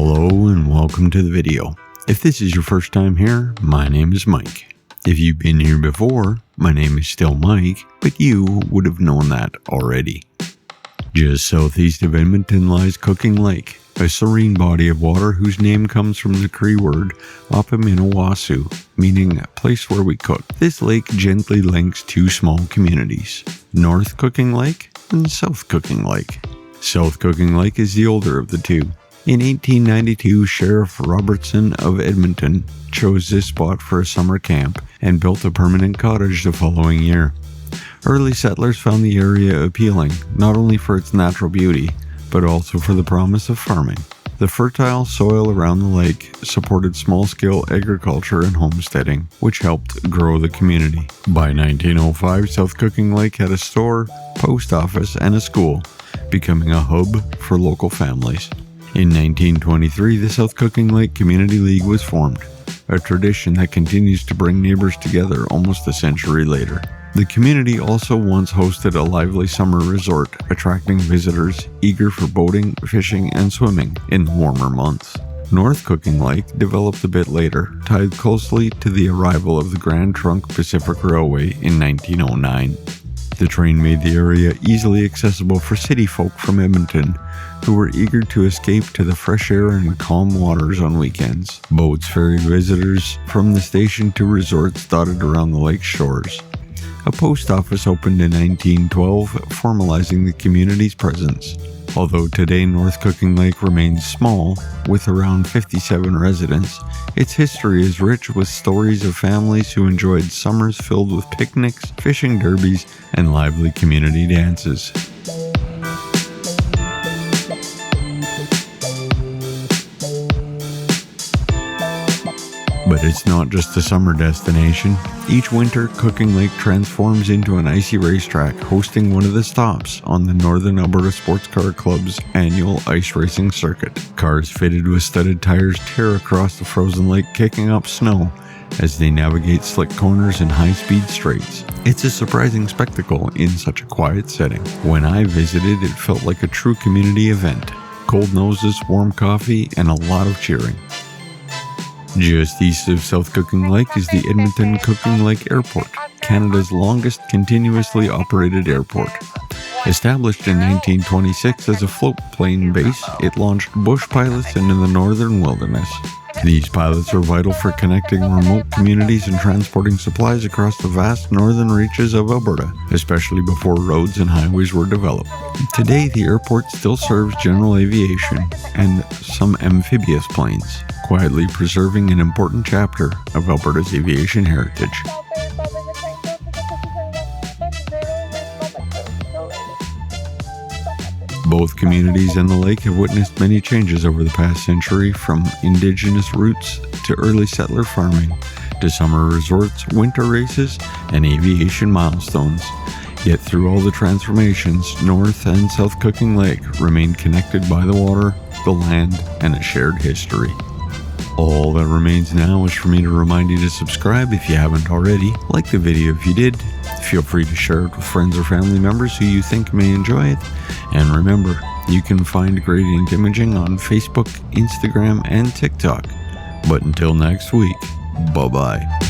Hello and welcome to the video. If this is your first time here, my name is Mike. If you've been here before, my name is still Mike, but you would have known that already. Just southeast of Edmonton lies Cooking Lake, a serene body of water whose name comes from the Cree word Apaminowasu, meaning place where we cook. This lake gently links two small communities, North Cooking Lake and South Cooking Lake. South Cooking Lake is the older of the two. In 1892, Sheriff Robertson of Edmonton chose this spot for a summer camp and built a permanent cottage the following year. Early settlers found the area appealing, not only for its natural beauty, but also for the promise of farming. The fertile soil around the lake supported small-scale agriculture and homesteading, which helped grow the community. By 1905, South Cooking Lake had a store, post office, and a school, becoming a hub for local families. In 1923, the South Cooking Lake Community League was formed, a tradition that continues to bring neighbors together almost a century later. The community also once hosted a lively summer resort, attracting visitors eager for boating, fishing, and swimming in the warmer months. North Cooking Lake developed a bit later, tied closely to the arrival of the Grand Trunk Pacific Railway in 1909. The train made the area easily accessible for city folk from Edmonton, who were eager to escape to the fresh air and calm waters on weekends. Boats ferried visitors from the station to resorts dotted around the lake's shores. A post office opened in 1912, formalizing the community's presence. Although today North Cooking Lake remains small, with around 57 residents, its history is rich with stories of families who enjoyed summers filled with picnics, fishing derbies, and lively community dances. But it's not just a summer destination. Each winter, Cooking Lake transforms into an icy racetrack, hosting one of the stops on the Northern Alberta Sports Car Club's annual ice racing circuit. Cars fitted with studded tires tear across the frozen lake, kicking up snow as they navigate slick corners and high-speed straights. It's a surprising spectacle in such a quiet setting. When I visited, it felt like a true community event. Cold noses, warm coffee, and a lot of cheering. Just east of South Cooking Lake is the Edmonton Cooking Lake Airport, Canada's longest continuously operated airport. Established in 1926 as a floatplane base, it launched bush pilots into the northern wilderness. These pilots are vital for connecting remote communities and transporting supplies across the vast northern reaches of Alberta, especially before roads and highways were developed. Today, the airport still serves general aviation and some amphibious planes, quietly preserving an important chapter of Alberta's aviation heritage. Both communities and the lake have witnessed many changes over the past century, from indigenous roots to early settler farming, to summer resorts, winter races, and aviation milestones. Yet through all the transformations, North and South Cooking Lake remain connected by the water, the land, and a shared history. All that remains now is for me to remind you to subscribe if you haven't already, like the video if you did, feel free to share it with friends or family members who you think may enjoy it, and remember, you can find Gradient Imaging on Facebook, Instagram, and TikTok. But until next week, bye-bye.